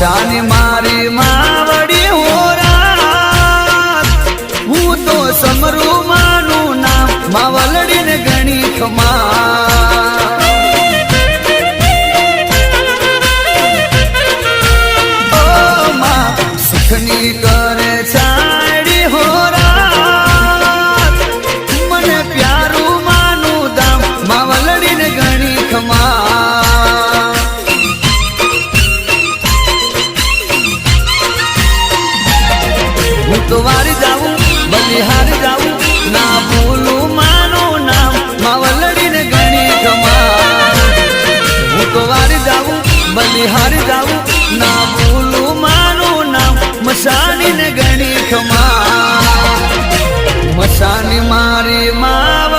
મશાની મારી માવડી હોરા હું તો સમરૂ માનું નામ માવલડી ને ગણી ખમા ઓ માં સુખની કરે છાડી હોરા મને પ્યારું માનું દામ માવલડી ને ગણી ખમા તો વારી જાઉં બલિહારી જાઉં ના ભૂલું માનું નામ માવલડી ને ગણી ખમા હું તો વારી જાઉં બલિહારી જાઉં ના ભૂલું માનું નામ મશાની ને ગણી ખમા મશાની મારી મા